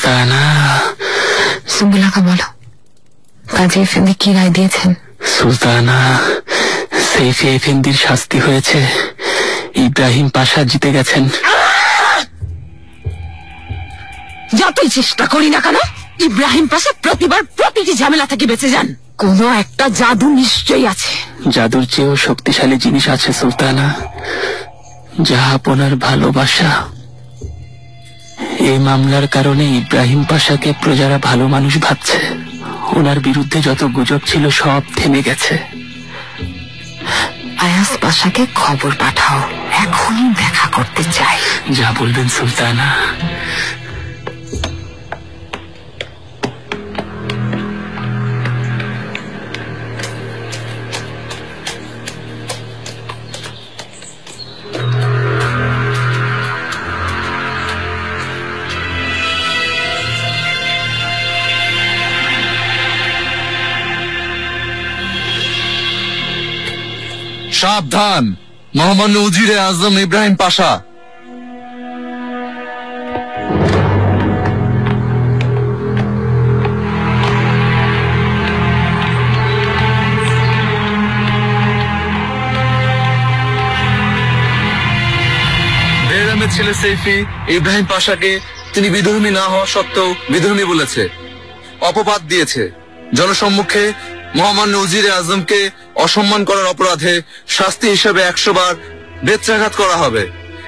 সুলতানা, সুম্বুলাকা বলো, কাজী এফেন্দি কি রায় দিয়েছেন? সুলতানা, সেইফি এফেন্দির শাস্তি হয়েছে। ইব্রাহিম পাশা জিতে গেছেন। যতই চেষ্টা করি না কেন, ইব্রাহিম পাশা প্রতিবার প্রতিটি ঝামেলা থেকে বেঁচে যান। কোনো একটা জাদু নিশ্চয়ই আছে। জাদুর চেয়েও শক্তিশালী জিনিস আছে সুলতানা, যা আপনার ভালোবাসা। এই মামলার কারণে ইব্রাহিম পাশাকে প্রজারা ভালো মানুষ ভাবছে। ওনার বিরুদ্ধে যত গুজব ছিল সব থেমে গেছে। আয়াস পাশাকে খবর পাঠাও, এখনই দেখা করতে চাই। যা বলবেন সুলতানা। সাবধান, মহামান্য উজিরে আজম ইব্রাহিম পাশা। বেরামের ছেলে সেইফি ইব্রাহিম পাশাকে তিনি বিধর্মী না হওয়া সত্ত্বেও বিধর্মী বলেছে, অপবাদ দিয়েছে। জনসম্মুখে মহামান্য উজিরে আজমকে অসম্মান করার অপরাধে শাস্তি হিসেবে 100 বার বেত্রাঘাত করা হবে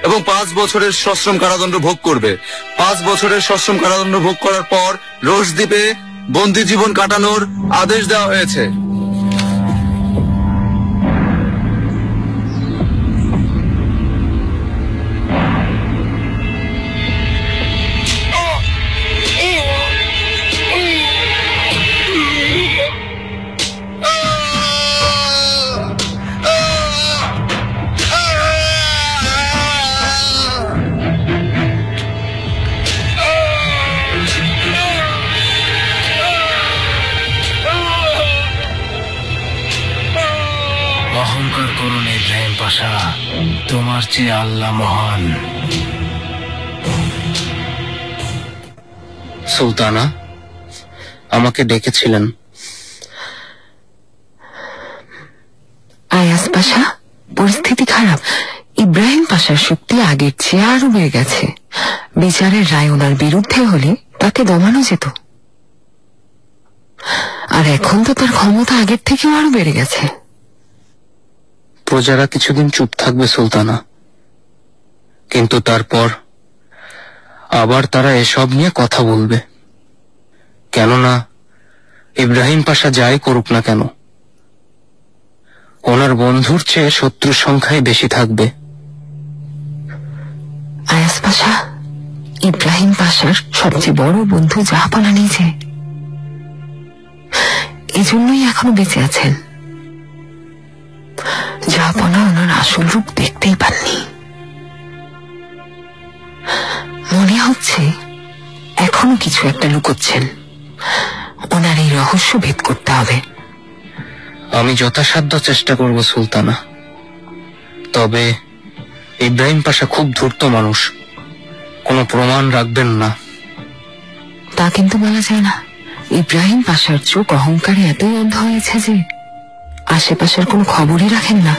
এবং 5 বছরের সশ্রম কারাদণ্ড ভোগ করবে। 5 বছরের সশ্রম কারাদণ্ড ভোগ করার পর রোজদ্বীপে বন্দী জীবন কাটানোর আদেশ দেওয়া হয়েছে। অহংকার করুন ইব্রাহিম পাশা, তোমার চেয়ে আল্লাহ মহান। সুলতানা, আমাকে ডেকেছিলেন? আয়াস পাশা, পরিস্থিতি খারাপ। ইব্রাহিম পাশার শক্তি আগের চেয়ে আরো বেড়ে গেছে। বিচারের রায় ওনার বিরুদ্ধে হলে তাকে দমানো যেত, আর এখন তো তার ক্ষমতা আগের থেকেও আরো বেড়ে গেছে। প্রজারা কিছুদিন চুপ থাকবে সুলতানা, কিন্তু তারপর আবার তারা এসব নিয়ে কথা বলবে। কেননা ইব্রাহিম পাশা যাই করুক না কেন, ওনার বন্ধুর চেয়ে শত্রুর সংখ্যাই বেশি থাকবে। আয়াস পাশা, ইব্রাহিম পাশার সবচেয়ে বড় বন্ধু জাহাপানা নিজে, এজন্যই এখনো বেঁচে আছেন। জাহাপানা ওনার আসল রূপ দেখতেই পাননি। মনে হচ্ছে এখনো কিছু একটা লুকোচ্ছেন। ওনার এই রহস্য ভেদ করতে হবে। আমি যথাসাধ্য চেষ্টা করব সুলতানা, তবে ইব্রাহিম পাশা খুব ধূর্ত মানুষ, কোনো প্রমাণ রাখবেন না। তা কিন্তু বলা যায় না। ইব্রাহিম পাশার চোখ অহংকারে এতই অন্ধ হয়েছে যে আশেপাশের কোনো খবরই রাখেন না।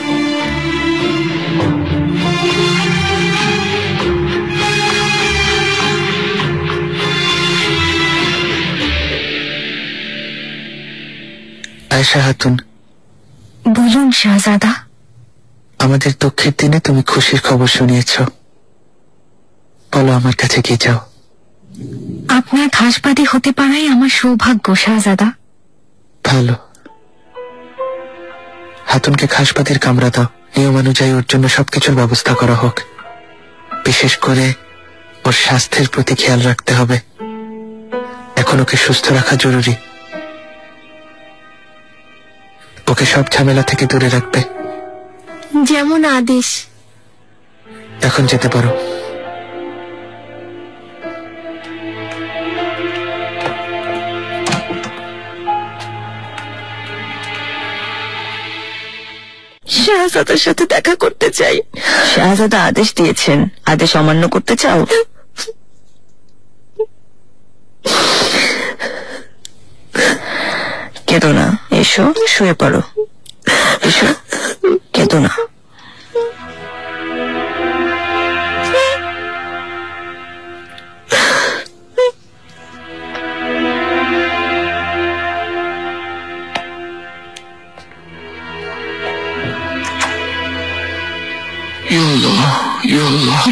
আয়েশা খাতুন, বলুন শাহজাদা। আমাদের দুঃখের দিনে তুমি খুশির খবর শুনিয়েছ, বলো আমার কাছে কি চাও? আপনার খাসবাদী হতে পারাই আমার সৌভাগ্য শাহজাদা। ভালো, হাতুনকে খাসবাদের কামরা দাও। নিয়মানুযায়ী ওর জন্য সবকিছুর ব্যবস্থা করা হোক। বিশেষ করে ওর স্বাস্থ্যের প্রতি খেয়াল রাখতে হবে। এখন ওকে সুস্থ রাখা জরুরি। ওকে সব ঝামেলা থেকে দূরে রাখবে। যেমন আদেশ। এখন যেতে পারো। শাহজাদার সাথে দেখা করতে চাই। শাহজাদা আদেশ দিয়েছেন, আদেশ অমান্য করতে চাও? কেঁদো না, এসো শুয়ে পড়ো, এসো, কেঁদো না।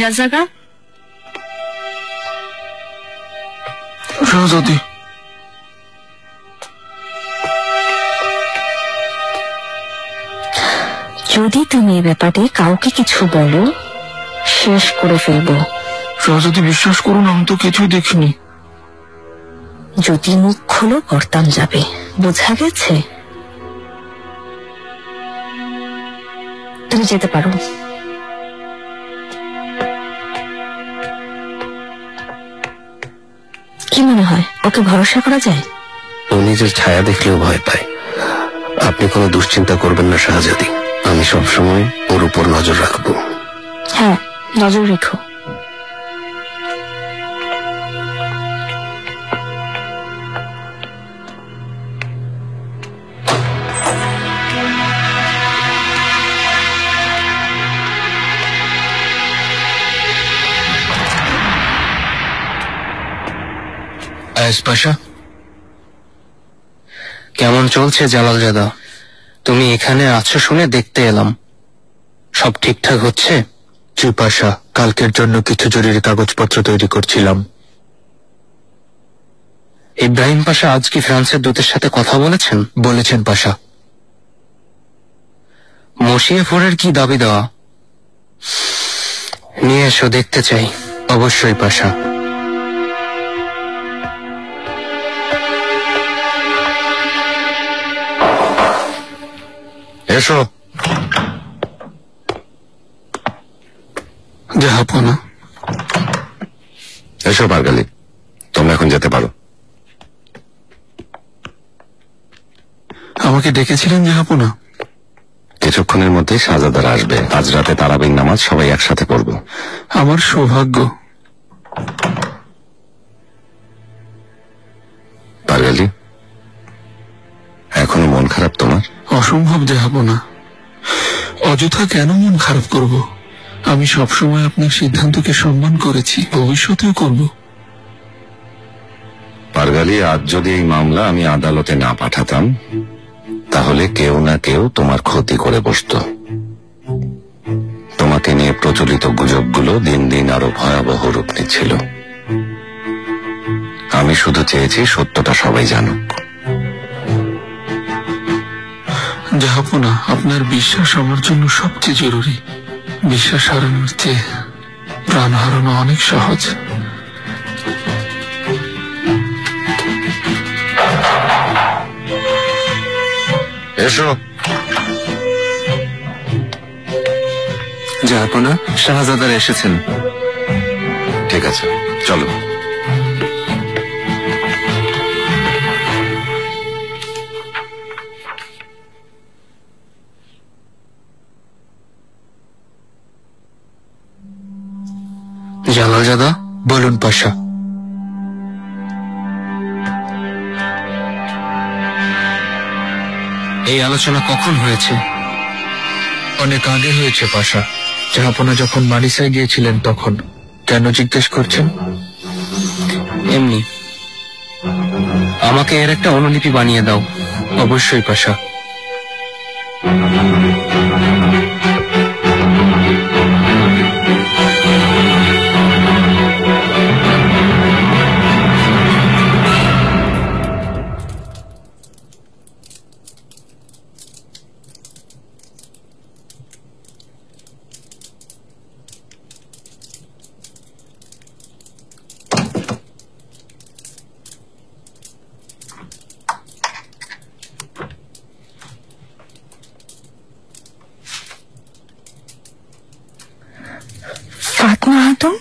রাজাকা শাহজাদি, যদি তুমি এ ব্যাপারে কাউকে কিছু বলো, শেষ করে ফেলবো। শাহজাদি বিশ্বাস করুন, আমি তো কিছুই দেখিনি। যদি মুখ খুলো করতাম যাবে, বোঝা গেছে? তুমি যেতে পারো। কি মনে হয়, ওকে ভরসা করা যায়? ও নিজের ছায়া দেখলেও ভয় পায়। আপনি কোনো দুশ্চিন্তা করবেন না শাহজাদি, আমি সবসময় ওর উপর নজর রাখবো। হ্যাঁ, নজর রেখো। পাশা, কেমন চলছে জালালজাদা? তুমি এখানে আছো শুনে দেখতে এলাম। সব ঠিকঠাক হচ্ছে? জি পাশা, কালকের জন্য কিছু জরুরি কাগজপত্র তৈরি করছিলাম। ইব্রাহিম পাশা আজ কি ফ্রান্সের দূতের সাথে কথা বলেছেন? বলেছেন পাশা। মসিয়ে ফোরের কি দাবি দেওয়া? নিয়ে এসো, দেখতে চাই। অবশ্যই পাশা। এসো। জাহাপনা, এসো পারগালি, তোমরা এখন যেতে পারো। আমাকে ডেকেছিলেন জাহাপনা? কিছুক্ষণের মধ্যে শাহজাদারা আসবে। আজ রাতে তারাবির নামাজ সবাই একসাথে পড়ব। আমার সৌভাগ্য। পারগালি, এখনো মন খারাপ তোমার? অসম্ভব জাহাপনা, অযথা কেন মন খারাপ করব? আমি সবসময় আপনার সিদ্ধান্তকে সম্মান করেছি, ভবিষ্যতেও করব। পারগালি, আজ যদি এই মামলা আমি আদালতে না পাঠাতাম, তাহলে কেউ না কেউ তোমার ক্ষতি করে বসতো। তোমাকে নিয়ে প্রচলিত গুজবগুলো দিন দিন আরো ভয়াবহ রূপ নিচ্ছিল। আমি শুধু চেয়েছি সত্যটা সবাই জানুক। জাহাপনা, আপনার বিশ্বাস আমার জন্য সবচেয়ে জরুরি। বিশ্বাস হারানোর চেয়ে প্রাণ হারানো অনেক সহজ। এসো। জাহাপনা, শাহজাদারা এসেছেন। ঠিক আছে, চলো। জালালজাদা, বলুন পাশা। এই আলোচনা কখন হয়েছে? অনেক আগে হয়েছে পাশা। জাহাপনা যখন মারিসায় গিয়েছিলেন তখন। কেন জিজ্ঞেস করছেন? এমনি। আমাকে এর একটা অনুলিপি বানিয়ে দাও। অবশ্যই পাশা। ফাতমা খাতুন,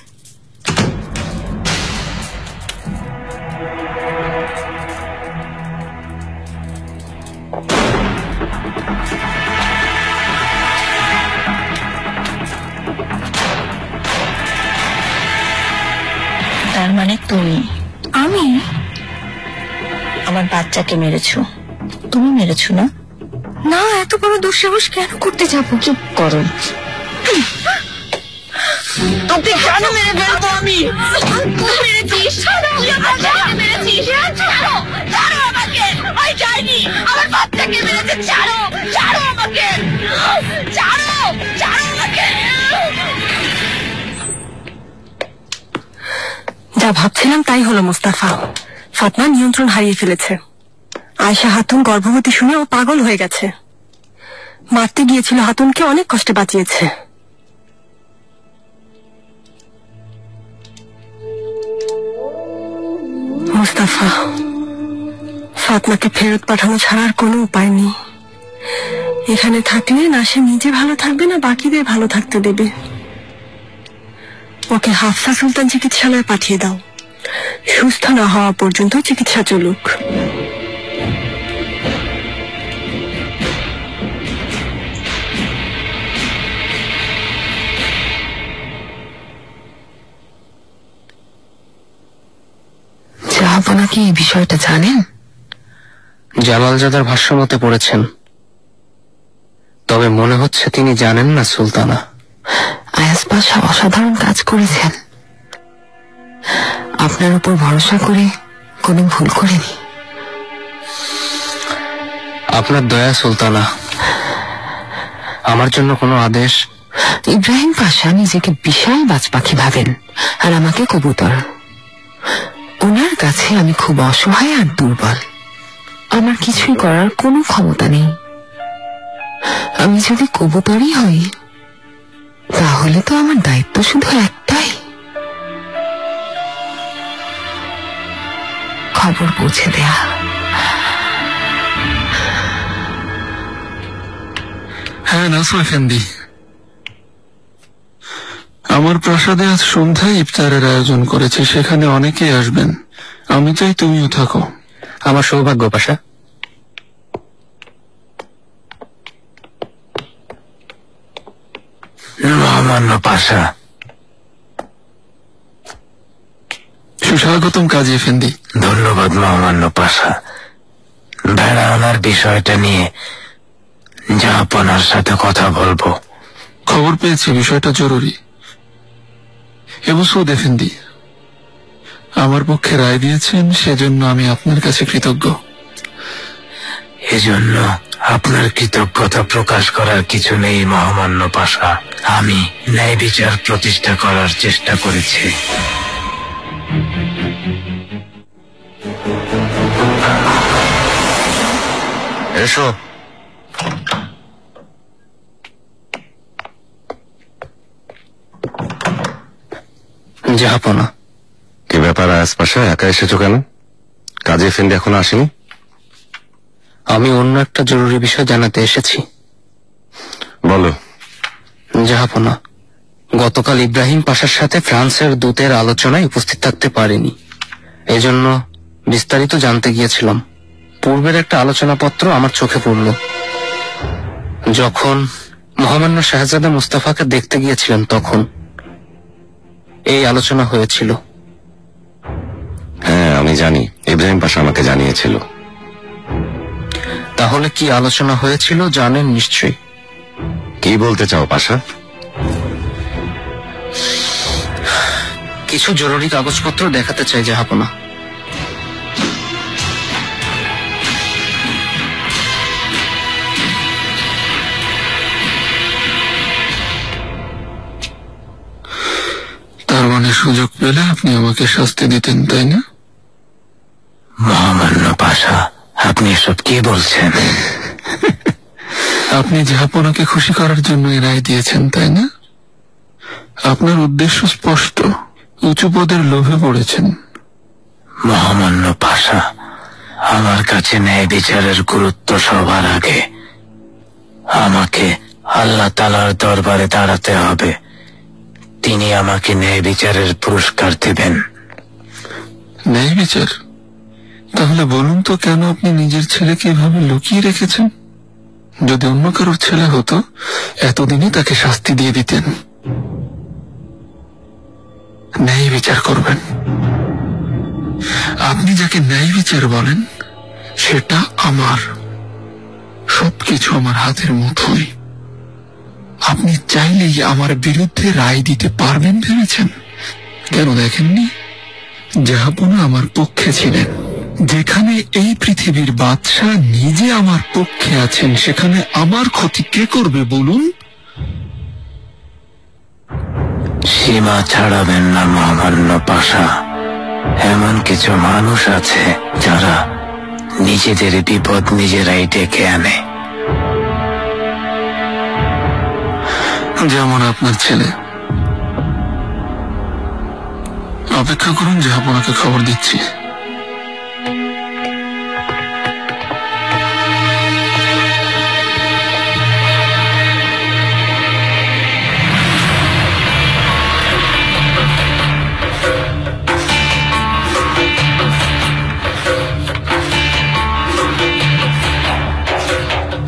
তার মানে তুমি? আমি? আমার বাচ্চাকে মেরেছো। তুমি মেরেছো না? না, এত বড় দুঃসাহস কেন করতে যাবো? চুপ করো। তোকে কেন মেরে ফেলবো আমি? মেরেছিস, মেরেছিস, ছাড়ো, ছাড়ো আমাকে। ওই যায়নি, আমার বাচ্চাকে মেরেছে। ছাড়ো, ছাড়ো আমাকে, ছাড়ো, ছাড়ো আমাকে। যা ভাবছিলাম তাই হলো মুস্তাফা। ফাতমা নিয়ন্ত্রণ হারিয়ে ফেলেছে। আয়েশা হাতুন গর্ভবতী শুনে ও পাগল হয়ে গেছে। মারতে গিয়েছিল, হাতুনকে অনেক কষ্টে বাঁচিয়েছে। মুস্তাফা, ফাতমাকে ফেরত পাঠানো ছাড়া আর কোনো উপায় নেই। এখানে থাকলে না সে নিজে ভালো থাকবে, না বাকিদের ভালো থাকতে দেবে। ওকে হাফসা সুলতান চিকিৎসালয়ে পাঠিয়ে দাও। সুস্থ না হওয়া পর্যন্ত চিকিৎসা চলুক। জাহাপনা কি এই বিষয়টা জানেন? জালালজাদার ভাষ্যমতে পড়েছেন, তবে মনে হচ্ছে তিনি জানেন না সুলতানা। আয়াজ পাশা অসাধারণ কাজ করেছেন। আপনার উপর ভরসা করে কোনো ভুল করেনি। আপনার দয়া সুলতানা। আমার জন্য কোনো আদেশ? ইব্রাহিম পাশা নিজেকে বিশাল বাজ পাখি ভাবেন, আর আমাকে কবুতর। ওনার কাছে আমি খুব অসহায় আর দুর্বল। আমার কিছুই করার কোনো ক্ষমতা নেই। আমি যদি কবুতরই হই, তাহলে তো আমার দায়িত্ব শুধু একটাই, খবর পৌঁছে দেয়া। হ্যাঁ নাসর এফেন্দি, আমার প্রাসাদে আজ সন্ধ্যায় ইফতারের আয়োজন করেছে। সেখানে অনেকেই আসবেন। আমি চাই তুমিও থাকো। আমার সৌভাগ্য পাশা। মহামান্য পাশা। সুস্বাগতম কাজী এফেন্দি। ধন্যবাদ মহামান্য পাশা। ভেড়া আনার বিষয়টা নিয়ে জাহাপনার সাথে কথা বলবো। খবর পেয়েছি বিষয়টা জরুরি। এবং সৌদ এফেন্দি, আমার পক্ষে রায় দিয়েছেন, সেজন্য আমি আপনার কাছে কৃতজ্ঞ। এজন্য আপনার কৃতজ্ঞতা প্রকাশ করার কিছু নেই মহামান্য পাশা। আমি ন্যায় বিচার প্রতিষ্ঠা করার চেষ্টা করেছি। এসো। জাহাপনা। কি ব্যাপার আয়াজ পাশা, একা এসেছো কেন? কাজী এফেন্দি এখনো আসেনি? আমি অন্য একটা জরুরি বিষয় জানাতে এসেছি। বলো। জাহাপনা, গতকাল ইব্রাহিম পাশার সাথে ফ্রান্সের দূতের আলোচনায় উপস্থিত থাকতে পারেনি। এজন্য বিস্তারিত জানতে গিয়েছিলাম। পূর্বের একটা আলোচনাপত্র আমার চোখে পড়ল। যখন মহামান্য শাহজাদা মুস্তাফাকে দেখতে গিয়েছিলেন তখন এই আলোচনা হয়েছিল। হ্যাঁ আমি জানি, ইব্রাহিম পাশা আমাকে জানিয়েছিল। তাহলে কি আলোচনা হয়েছিল জানেন নিশ্চয়ই। কি বলতে চাও পাশা? কিছু জরুরি কাগজপত্র দেখাতে চাই জাহাপনা। তার মানে সুযোগ পেলে আপনি আমাকে শাস্তি দিতেন, তাই না? মহামান্য পাশা, আপনি এসব কি বলছেন? আপনি জাহাপনাকে খুশি করার জন্য এই রায় দিয়েছেন, তাই না? আপনার উদ্দেশ্য স্পষ্ট, উঁচু পদের লোভে পড়েছেন। মহামান্য পাশা, আমার কাছে ন্যায় বিচারের গুরুত্ব সবার আগে। আমাকে আল্লাহ তাআলার দরবারে দাঁড়াতে হবে। তিনি আমাকে ন্যায় বিচারের পুরস্কার দেবেন। ন্যায় বিচার? তাহলে বলুন তো, কেন আপনি নিজের ছেলেকে এভাবে লুকিয়ে রেখেছেন? যদি অন্য কারোর ছেলে হতো, এতদিনে তাকে শাস্তি দিয়ে দিতেন। ন্যায় বিচার করবেন। আপনি যাকে ন্যায় বিচার বলেন, সেটা আমার। সবকিছু আমার হাতের মুঠোয়। আপনি চাইলেই আমার বিরুদ্ধে রায় দিতে পারবেন ভেবেছেন? কেন দেখেননি, জাহাপনা আমার পক্ষে ছিলেন। যেখানে এই পৃথিবীর বাদশাহ নিজে আমার পক্ষে আছেন, সেখানে আমার ক্ষতি কে করবে বলুন? সীমা ছাড়াবেন না মহামান্য পাশা। এমন কিছু মানুষ আছে যারা নিজেদের বিপদ নিজেরাই ডেকে আনে। যেমন আপনার ছেলে। অপেক্ষা করুন, জাহাপনাকে খবর দিচ্ছি।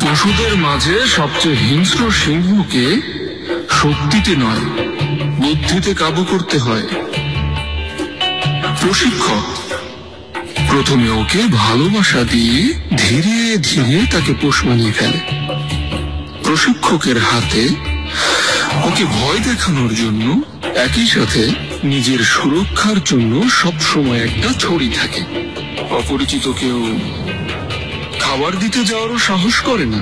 পশুদের মাঝে সবচেয়ে হিংস্র সিংহকে শক্তিতে নয়, বুদ্ধিতে কাবু করতে হয়। প্রশিক্ষক প্রথমে ওকে ভালোবাসা দিয়ে ধীরে ধীরে তাকে পোষ মানিয়ে ফেলে। প্রশিক্ষকের হাতে ওকে ভয় দেখানোর জন্য একই সাথে নিজের সুরক্ষার জন্য সব সময় একটা ছড়ি থাকে। অপরিচিত কেউ খাবার দিতে যাওয়ারও সাহস করে না,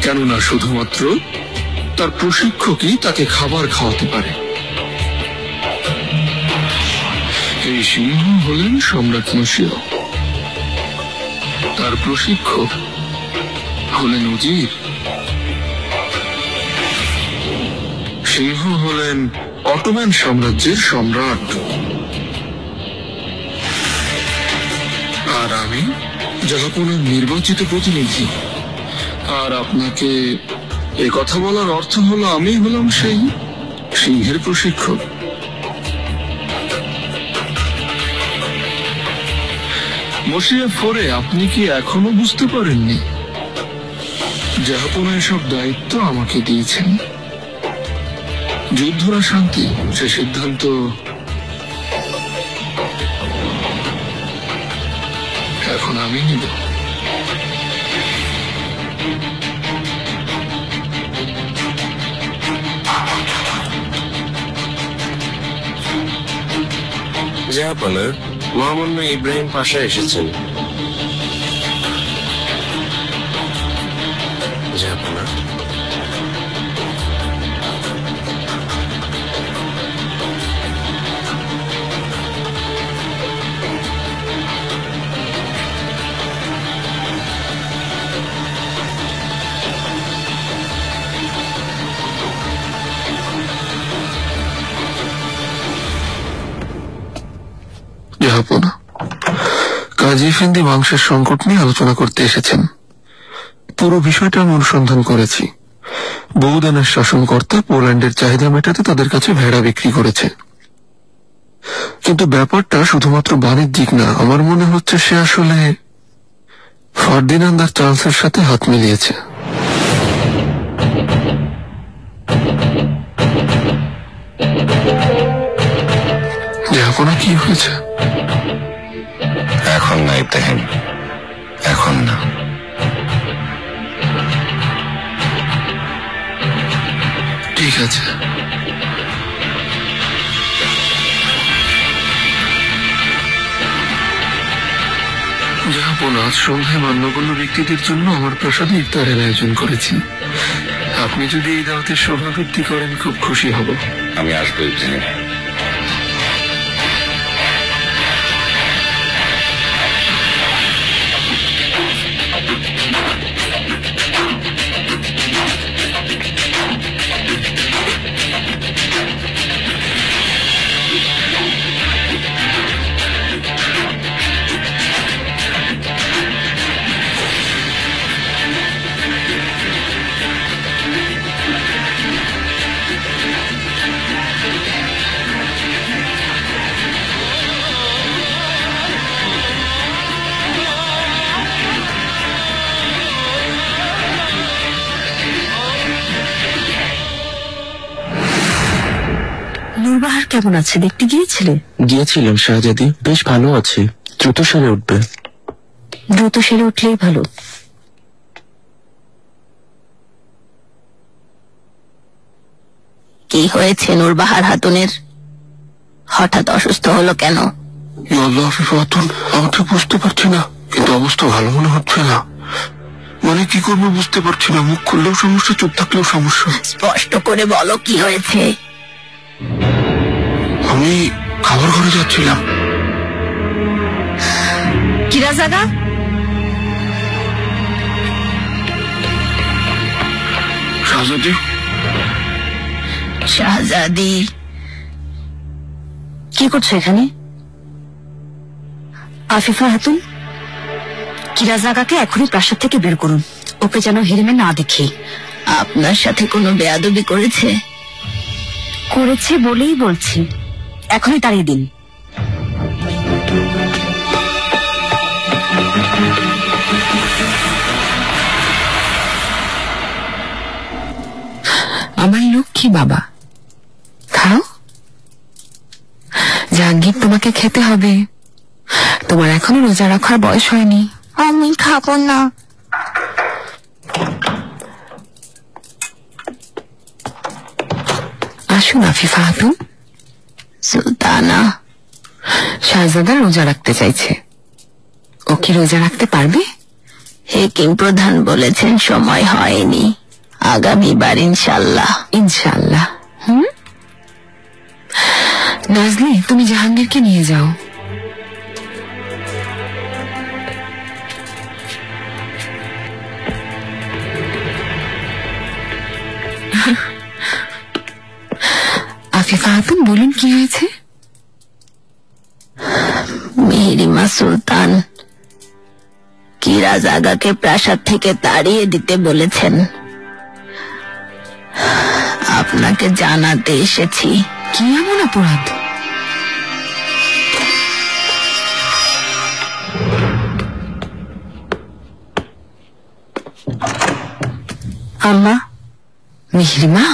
কেননা শুধুমাত্র তার প্রশিক্ষকই তাকে খাবার খাওয়াতে পারে। এই সিংহ হলেন সম্রাট নসির, তার প্রশিক্ষক হলেন উজির। সিংহ হলেন অটোম্যান সাম্রাজ্যের সম্রাট, আর আমি জাহাপনার নির্বাচিত প্রতিনিধি। আর আপনাকে এ কথা বলার অর্থ হলো আমি হলাম সেই সিংহের প্রশিক্ষক। মসিয়া ফোরে আপনি কি এখনো বুঝতে পারেননি? জাহাপনা এসব দায়িত্ব আমাকে দিয়েছেন। যুদ্ধ না শান্তি, সে সিদ্ধান্ত এখন আমি নিব। জাহাপনা, মহামান্য ইব্রাহিম পাশা এসেছেন। জাহাপনা, জাহাপনা, কাজী এফেন্দি মাংসের সংকট নিয়ে আলোচনা করতে এসেছেন। পুরো বিষয়টা আমি অনুসন্ধান করেছি। বহুদানের শাসনকর্তা পোল্যান্ডের চাহিদা মেটাতে তাদের কাছে ভেড়া বিক্রি করেছে, কিন্তু ব্যাপারটা শুধুমাত্র বাণিজ্যিক না। আমার মনে হচ্ছে সে আসলে ফার্দিনান্দ আর চার্লসের সাথে হাত মিলিয়েছে। জাহাপনা, কি হয়েছে? এখন না ইব্রাহিম, এখন না। ঠিক আছে। জাহাপনা, আজ সন্ধ্যায় মান্যগণ্য ব্যক্তিদের জন্য আমার প্রাসাদে ইফতারের আয়োজন করেছি। আপনি যদি এই দাওয়াতের সভাপতি করেন খুব খুশি হব। আমি আসবো ইব্রাহিম। নূরবাহার কেমন আছে দেখতে গিয়েছিলে? গিয়েছিলাম শাহজাদি, বেশ ভালো আছে, দ্রুত সেরে উঠবে। দ্রুত সেরে উঠলেই ভালো। কি হয়েছে নূরবাহার হাতুনের? হঠাৎ অসুস্থ হলো কেন? ইয়া আল্লাহ, আফিফা খাতুন, আমি ঠিক বুঝতে পারছি না, কিন্তু অবস্থা ভালো মনে হচ্ছে না। মানে কি করবো বুঝতে পারছি না। মুখ খুললেও সমস্যা, চুপ থাকলেও সমস্যা। স্পষ্ট করে বলো কি হয়েছে। আমি খাবার ঘরে যাচ্ছিলাম। কিরাজাগা, শাহজাদি, শাহজাদি, কি করছো এখানে? আফিফা হাতুন, কিরাজাগাকে এখনই প্রাসাদ থেকে বের করুন। ওকে যেন হেরেমে না দেখি। আপনার সাথে কোনো বেয়াদবি করেছে? করেছে বলেই বলছি, এখনই তাড়িয়ে দিন। আমার লক্ষ্মী বাবা, খাও। জাহাঙ্গীর, তোমাকে খেতে হবে। তোমার এখনো রোজা রাখার বয়স হয়নি। আমি খাবো না। আসুন আফিফা হাতুন। সুলতানা, শাহজাদা রোজা রাখতে চাইছে, ও কি রোজা রাখতে পারবে? হেকিম প্রধান বলেছেন সময় হয়নি, আগামীবার ইনশাল্লাহ। ইনশাল্লাহ। নাজলি, তুমি জাহাঙ্গীরকে নিয়ে যাও। আফিফা হাতুন, বলুন কি হয়েছে? মেহেরিমা সুলতান কিরাজাগাকে প্রাসাদ থেকে তাড়িয়ে দিতে বলেছেন। আপনাকে জানাতে এসেছি। কি এমন অপরাধ? আম্মা, মেহেরিমা,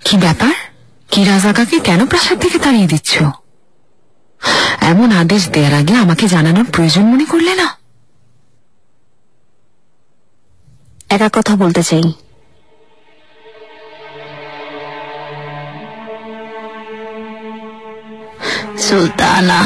কি ব্যাপার? কিরাজাগাকে কেন প্রাসাদ থেকে তাড়িয়ে দিচ্ছ? এমন আদেশ দেওয়ার আগে আমাকে জানানোর প্রয়োজন মনে করলে না? একা কথা বলতে চাই। সুলতানা,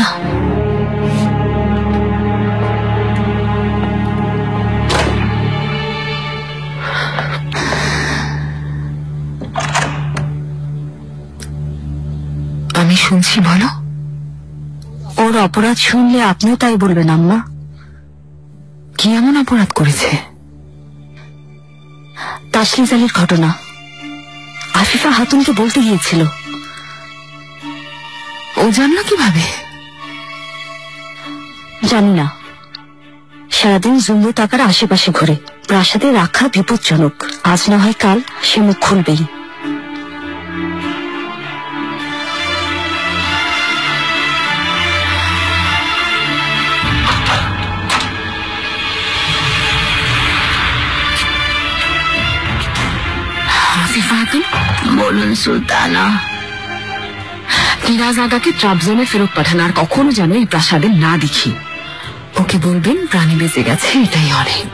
আমি শুনছি, বলো। ওর অপরাধ শুনলে আপনিও তাই বলবেন আম্মা। কি এমন অপরাধ করেছে? তাসলিজ আলীর ঘটনা আফিফা হাতুনকে বলতে গিয়েছিল। ও জানলো কিভাবে? জানি না, সারাদিন জুমরুত আকার আশেপাশে ঘুরে। প্রাসাদে রাখা বিপজ্জনক, আজ না হয় কাল সে মুখ খুলবেই। আফিফা হাতুন, বলুন সুলতানা। কিরাজাগাকে ট্রাবজনে ফেরত পাঠান, আর কখনো যেন এই প্রাসাদে না দেখি। ওকে বলবেন প্রাণী বেঁচে গেছে, এটাই অনেক।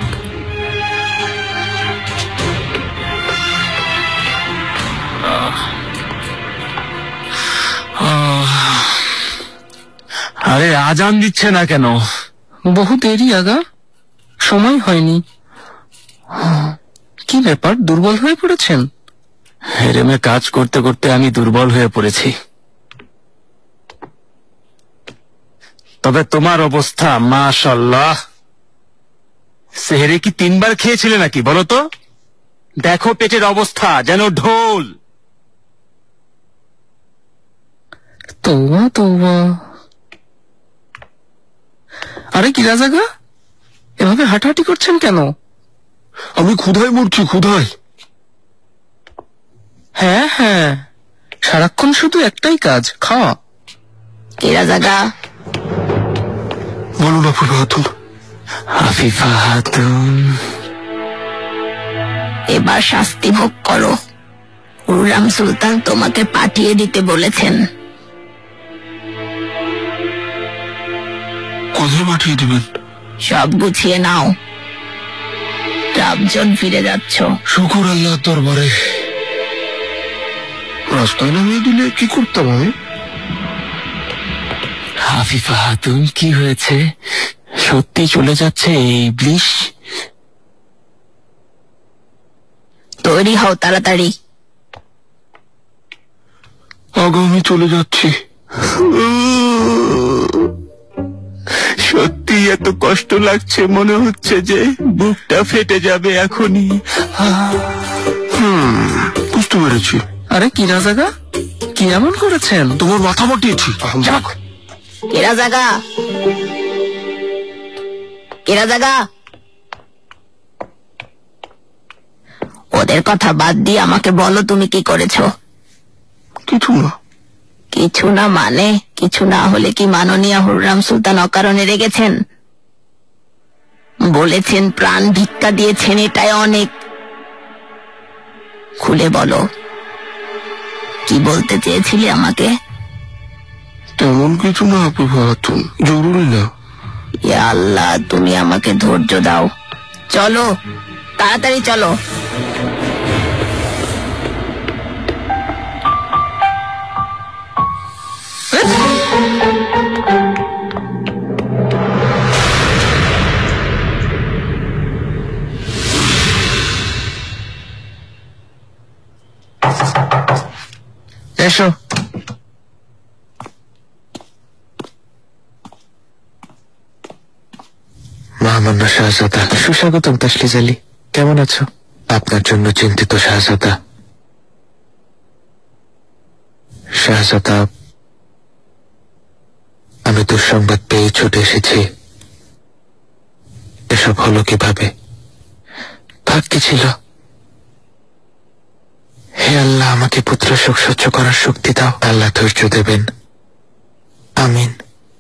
আরে আজান দিচ্ছে না কেন? বহু দেরি আগা, সময় হয়নি। কি ব্যাপার, দুর্বল হয়ে পড়েছেন? হেরেমে কাজ করতে করতে আমি দুর্বল হয়ে পড়েছি। তবে তোমার অবস্থা মাশাআল্লাহ। সেহরে কি 3 বার খেয়েছিলে নাকি বলো তো? দেখো পেটের অবস্থা, যেন ঢোল। তওবা তওবা। আরে কিরাজাগা, এভাবে হাঁটাহাঁটি করছেন কেন? আমি ক্ষুধায় মরছি, ক্ষুধায়। হ্যাঁ হ্যাঁ, সারাক্ষণ শুধু একটাই কাজ, খাওয়া। কিরাজাগা, বলুন আফিফা খাতুন। আফিফা খাতুন, এবার শাস্তি ভোগ করো। খুররাম সুলতান তোমাকে পাঠিয়ে দিতে বলেছেন। কোথায় পাঠিয়ে দিবেন? সব গুছিয়ে নাও, ট্রাবজন ফিরে যাচ্ছ। শুকুর আল্লাহর দরবারে। রাস্তায় নামিয়ে দিলে কি করতাম আমি? আফিফা খাতুন, কি হয়েছে? সত্যি চলে যাচ্ছে এই ইবলিশ? তৈরি হও তাড়াতাড়ি। আগা আমি চলে যাচ্ছি। সত্যি এত কষ্ট লাগছে, মনে হচ্ছে যে বুকটা ফেটে যাবে এখনই। বুঝতে পেরেছি। আরে কি রাজাগা, কি এমন করেছেন? তোমার মাথা ফাটিয়েছি। এরা জাগা, এরা জাগা। ওদের কথা বাদ দিয়ে আমাকে বলো তুমি কি করেছো? কিছু না। কিছু না মানে? কিছু না হলে কি মাননীয় হুররাম সুলতান অকারণে রেগেছেন? বলেছেন প্রাণ ভিক্ষা দিয়েছেন, এটাই অনেক। খুলে বলো, কি বলতে চেয়েছিলে আমাকে? তেমন কিছু না আফিফা খাতুন, জরুরি না। ইয়া আল্লাহ, তুমি আমাকে ধৈর্য দাও। চলো তাড়াতাড়ি চলো। এসো। মহামান্য শাহজাদা। সুস্বাগতম তাসলিজ আলী, কেমন আছো? আপনার জন্য চিন্তিত শাহজাদা। শাহজাদা, আমি দুঃসংবাদ পেয়ে ছুটে এসেছি। এসব হলো কিভাবে? ভাগ্যে ছিল। হে আল্লাহ, আমাকে পুত্র শোক সহ্য করার শক্তি দাও। আল্লাহ ধৈর্য দেবেন। আমিন।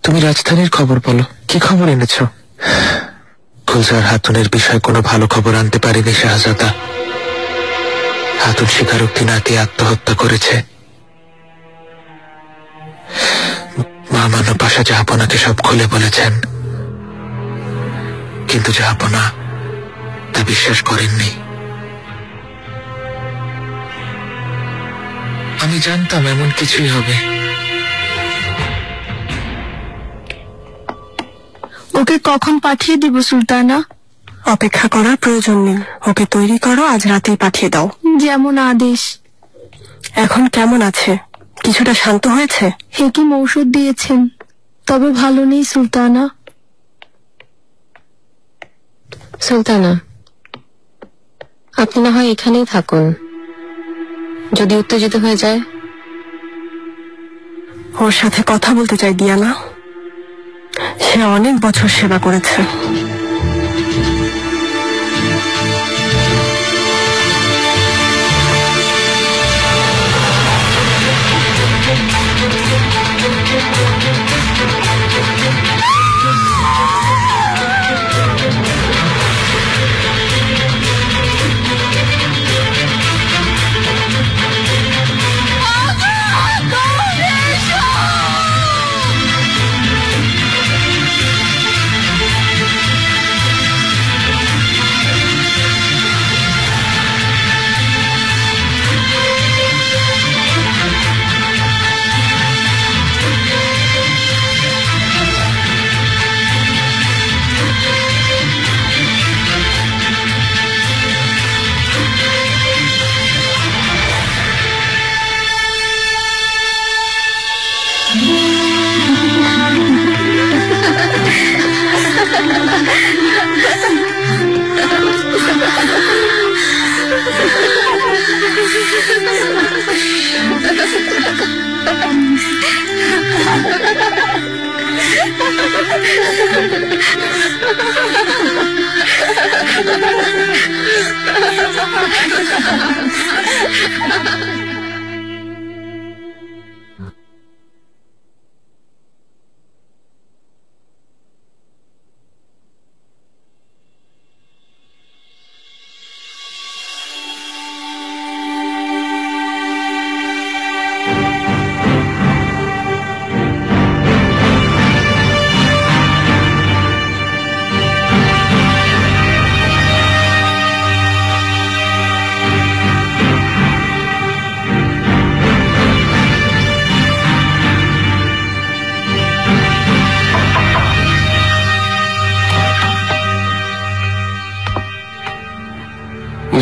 তুমি রাজধানীর খবর বলো, কি খবর এনেছো? গুলজার হাতুনের বিষয়ে কোনো ভালো খবর আনতে পারিনি শাহজাদা। হাতুন স্বীকারোক্তি না দিয়ে আত্মহত্যা করেছে। মহামান্য পাশা জাহাপনাকে সব খুলে বলেছেন, কিন্তু জাহাপনা তা বিশ্বাস করেননি। আমি জানতাম এমন কিছুই হবে। ওকে কখন পাঠিয়ে দিব সুলতানা? অপেক্ষা করার প্রয়োজন নেই, ওকে তৈরি করো, আজ রাতেই পাঠিয়ে দাও। যেমন আদেশ। এখন কেমন আছে? কিছুটা শান্ত হয়েছে? হেকিম ঔষধ দিয়েছেন, তবে ভালো নেই সুলতানা। সুলতানা, আপনি না হয় এখানেই থাকুন, যদি উত্তেজিত হয়ে যায়। ওর সাথে কথা বলতে চাই দিয়ানা, সে অনেক বছর সেবা করেছে।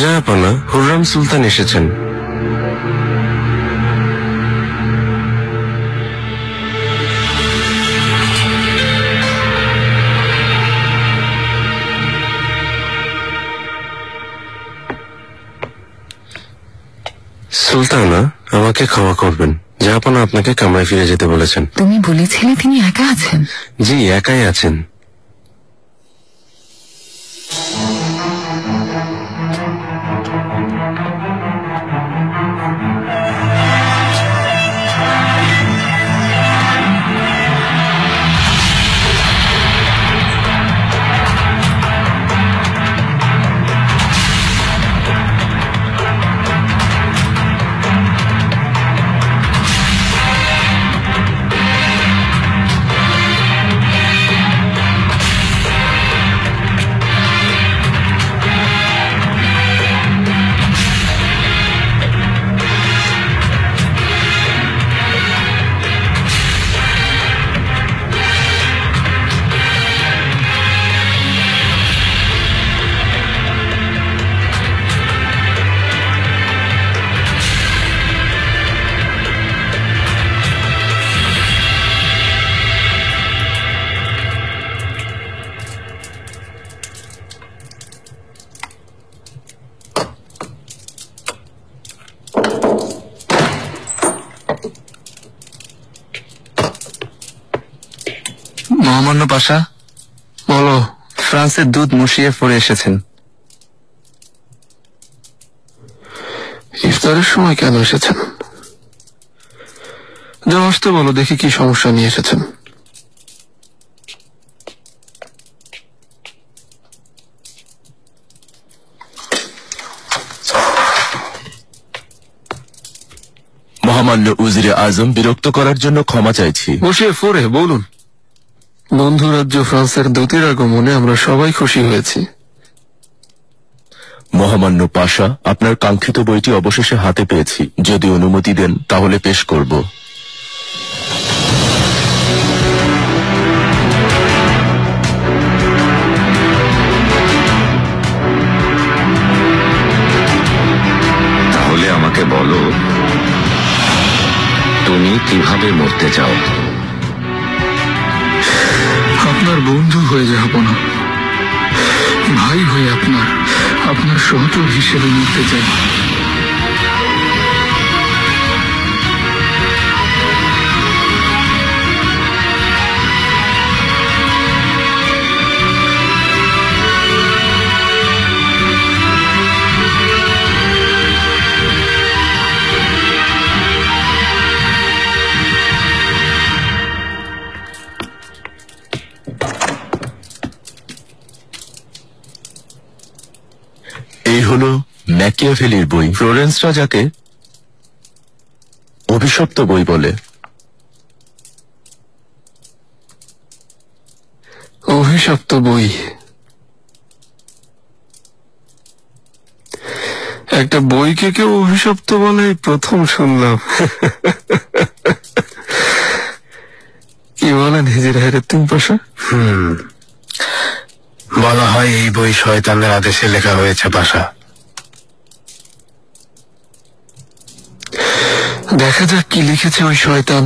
জাহাপনা, হুররাম সুলতান এসেছেন। সুলতানা, আমাকে ক্ষমা করবেন, জাহাপনা আপনাকে কামরায় ফিরে যেতে বলেছেন। তুমি বলেছিলে তিনি একা আছেন। জি, একাই আছেন। মহামান্য পাশা, বলো, ফ্রান্সের দুধ মুশিয়ে পড়ে এসেছেন। ইফতারের সময় কেন এসেছেন? যা আসতে বলো, দেখি কি সমস্যা নিয়ে এসেছেন। মহামান্য উজিরে আজম, বিরক্ত করার জন্য ক্ষমা চাইছি। বসিয়ে ফোরে বলুন। বন্ধু রাজ্য ফ্রান্সের দূতের আগমনে আমরা সবাই খুশি হয়েছি। মহামান্য পাশা, আপনার কাঙ্ক্ষিত বইটি অবশেষে হাতে পেয়েছি। যদি অনুমতি দেন তাহলে পেশ করব। তাহলে আমাকে বলো, তুমি কিভাবে মরতে চাও? আপনার বন্ধু হয়ে যাব না, ভাই হয়ে আপনার সহচর হিসেবে মরতে চাই। এই হলো ম্যাকিয়াভেলির বই। ফ্লোরেন্সরা যাকে অভিশপ্ত বই বলে। অভিশপ্ত বই? একটা বইকে কেউ অভিশপ্ত বলে প্রথম শুনলাম। কি বলেন হিজির হায়রাতুন পাশা? বলা হয় এই বই শয়তানের আদেশে লেখা হয়েছে পাশা। দেখা যাক কি লিখেছে ওই শয়তান।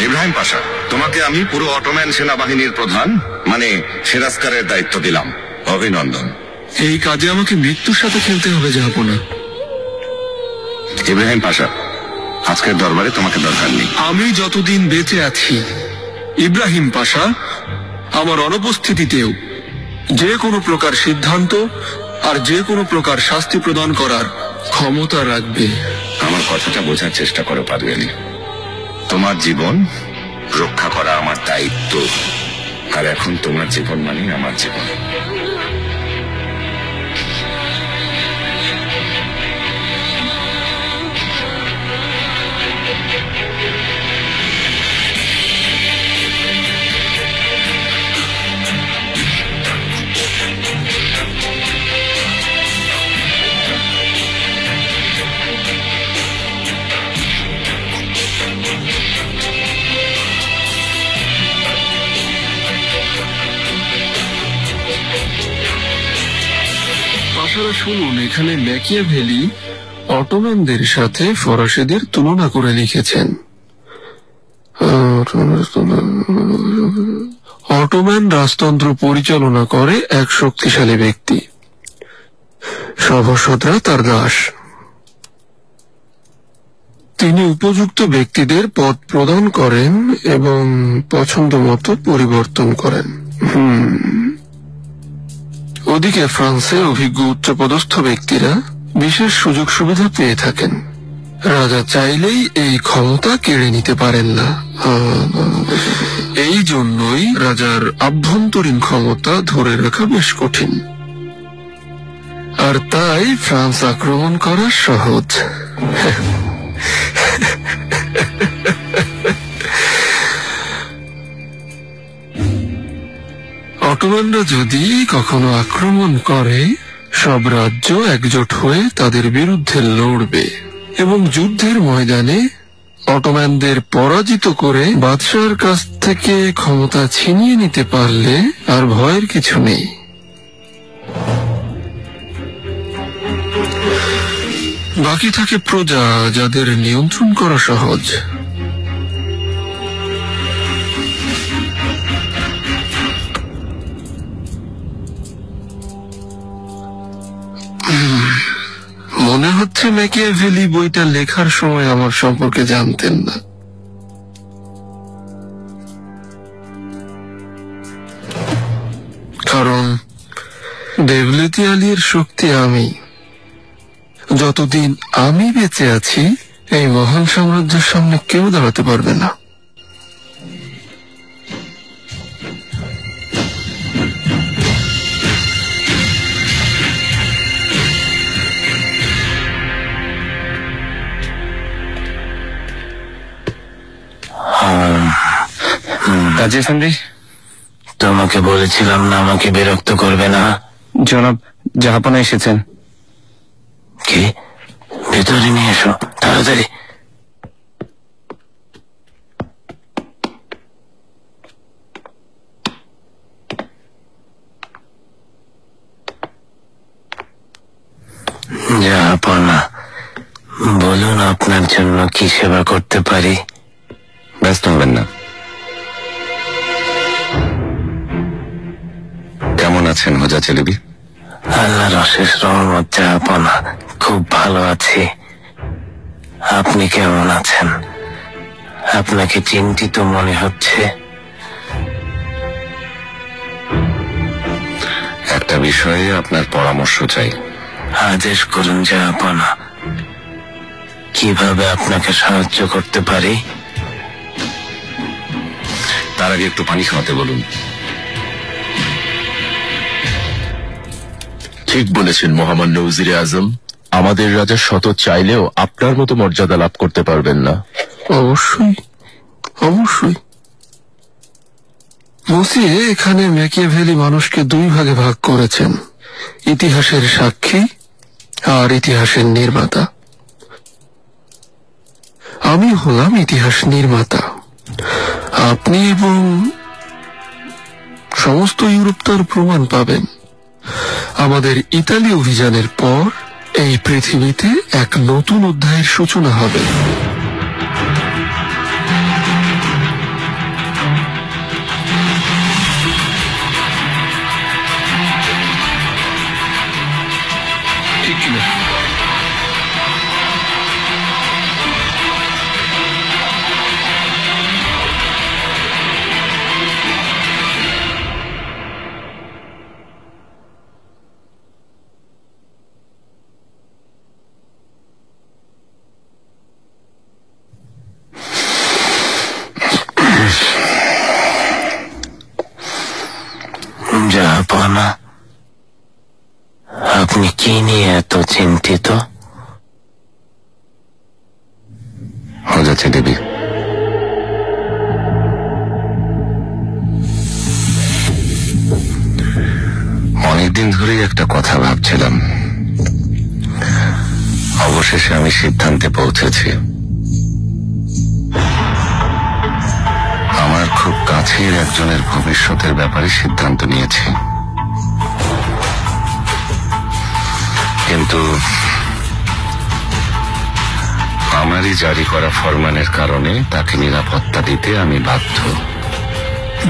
ইব্রাহিম পাশা, তোমাকে আমি পুরো অটোম্যান সেনাবাহিনীর প্রধান মানে সিরাজকারের দায়িত্ব দিলাম। অভিনন্দন। এই কাজে আমাকে মৃত্যুর সাথে খেলতে হবে যাব না। ইব্রাহিম পাশা, আজকের দরবারে তোমাকে দরকার নেই। আমি যতদিন বেঁচে আছি ইব্রাহিম পাশা আমার অনুপস্থিতিতেও যে কোনো প্রকার সিদ্ধান্ত আর যে কোনো প্রকার শাস্তি প্রদান করার ক্ষমতা রাখবে। আমার কথাটা বোঝার চেষ্টা করো পাদুয়ালি। তোমার জীবন রক্ষা করা আমার দায়িত্ব, আর এখন তোমার জীবন মানে আমার জীবন। তাছাড়া শুনুন, এখানে ম্যাকিয়াভেলি অটোম্যানদের সাথে ফরাসিদের তুলনা করে লিখেছেন। অটোম্যান রাজতন্ত্র পরিচালনা করে এক শক্তিশালী ব্যক্তি, সভাসদরা তার দাস। তিনি উপযুক্ত ব্যক্তিদের পদ প্রদান করেন এবং পছন্দ মতো পরিবর্তন করেন। ওদিকে ফ্রান্সে অভিজ্ঞ উচ্চপদস্থ ব্যক্তিরা বিশেষ সুযোগ সুবিধা পেয়ে থাকেন। রাজা চাইলেই এই ক্ষমতা কেড়ে নিতে পারেন না। এই জন্যই রাজার আভ্যন্তরীণ ক্ষমতা ধরে রাখা বেশ কঠিন, আর তাই ফ্রান্স আক্রমণ করা সহজ। অটোমানরা যদি কখনো আক্রমণ করে, সব রাজ্য একজোট হয়ে তাদের বিরুদ্ধে লড়বে এবং যুদ্ধের ময়দানে অটোম্যানদের পরাজিত করে বাদশাহর কাছ থেকে ক্ষমতা ছিনিয়ে নিতে পারলে আর ভয়ের কিছু নেই। বাকি থাকে প্রজা, যাদের নিয়ন্ত্রণ করা সহজ। মনে হচ্ছে ম্যাকিয়াভেলি বইটা লেখার সময় আমার সম্পর্কে জানতেন না। কারণ দেবলিতি আলীর শক্তি আমি। যতদিন আমি বেঁচে আছি, এই মহান সাম্রাজ্যের সামনে কেউ দাঁড়াতে পারবে না। তোমাকে বলেছিলাম না আমাকে বিরক্ত করবে না। জনাব, জাহাপনা এসেছেন। কি? ভেতরে নিয়ে এসো তাড়াতাড়ি। জাহাপনা, বলুন আপনার জন্য কি সেবা করতে পারি? ব্যস্ত হবেন না। কেমন আছেন হোজা চেলেবি? আল্লাহর অশেষ রহমত জাহাপনা, খুব ভালো আছি। আপনি কেমন আছেন? আপনাকে চিন্তিত মনে হচ্ছে। একটা বিষয়ে আপনার পরামর্শ চাই। আদেশ করুন জাহাপনা, কিভাবে আপনাকে সাহায্য করতে পারি? তার আগে একটু পানি খাওয়াতে বলুন। ঠিক বলেছেন মহামান্য উজিরে আজম। আমাদের রাজা শত চাইলেও আপনার মতো মর্যাদা লাভ করতে পারবেন না। অবশ্যই, অবশ্যই। মসিয়ে এখানে ম্যাকিয়াভেলি মানুষকে দুই ভাগে ভাগ করেছেন, ইতিহাসের সাক্ষী আর ইতিহাসের নির্মাতা। আমি হলাম ইতিহাস নির্মাতা। আপনি এবং সমস্ত ইউরোপ তার প্রমাণ পাবেন। আমাদের ইতালি অভিযানের পর এই পৃথিবীতে এক নতুন অধ্যায়ের সূচনা হবে। ঠিক কিনা? জাহাপনা, আপনি কি নিয়ে এত চিন্তিত? হোজা চেলেবি, অনেকদিন ধরেই একটা কথা ভাবছিলাম। অবশেষে আমি সিদ্ধান্তে পৌঁছেছি। আমার খুব কাছের একজনের ভবিষ্যতের ব্যাপারে সিদ্ধান্ত নিয়েছি। কিন্তু আমারই জারি করা ফরমানের কারণে তাকে নিরাপত্তা দিতে আমি বাধ্য।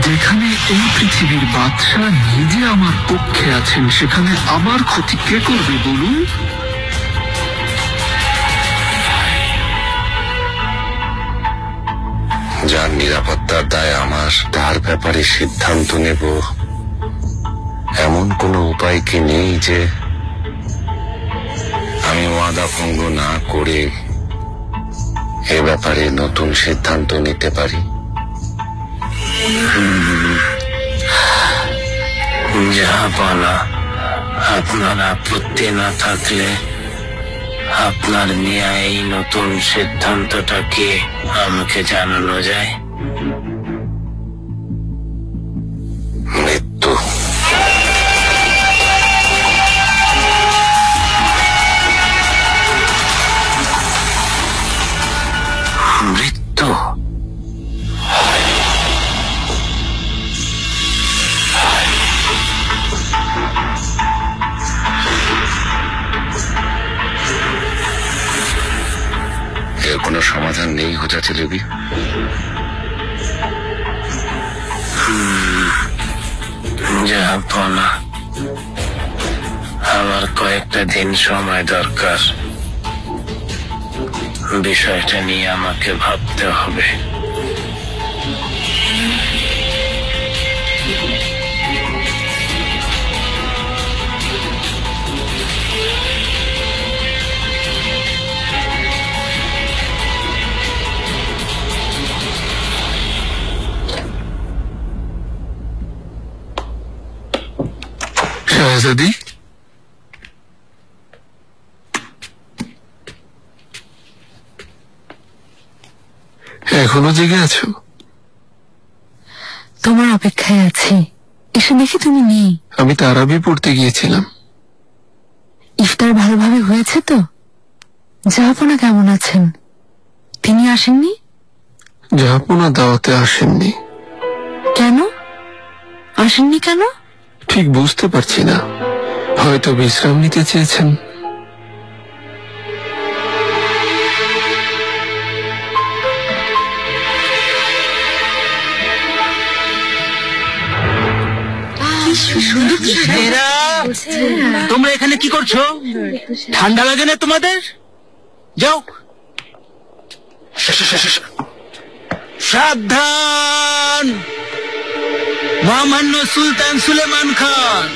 যেখানে এই পৃথিবীর বাদশা নিজে আমার পক্ষে আছেন, সেখানে আমার ক্ষতি কে করবে বলুন? যার নিরাপত্তার দায় আমার, তার ব্যাপারে সিদ্ধান্ত নেব এমন কোনো উপায় কি নেই যে আমি ওয়াদা ভঙ্গ না করে এ ব্যাপারে নতুন সিদ্ধান্ত নিতে পারি? জাহাপনা, আপনার আপত্তি না থাকলে আপনার নিয়ে এই নতুন সিদ্ধান্তটা কি আমাকে জানানো যায়? মৃত্যু। মৃত্যু? এর কোনো সমাধান নেই হোজাচি লেবি? জাহাপনা, আমার কয়েকটা দিন সময় দরকার। বিষয়টা নিয়ে আমাকে ভাবতে হবে। শাহজাদি, এখনো জেগে আছো? তোমার অপেক্ষায় আছি। এসে দেখি তুমি নেই। আমি তারাবি পড়তে গিয়েছিলাম। ইফতার ভালোভাবে হয়েছে তো? জাহাপনা কেমন আছেন? তিনি আসেননি? জাহাপনা দাওয়াতে আসেননি। কেন আসেননি? কেন ঠিক বুঝতে পারছি না, হয়তো বিশ্রাম নিতে চেয়েছেন। তোমরা এখানে কি করছো? ঠান্ডা লাগে না তোমাদের? যাও। সাবধান, মহামান্য সুলতান সুলেমান খান।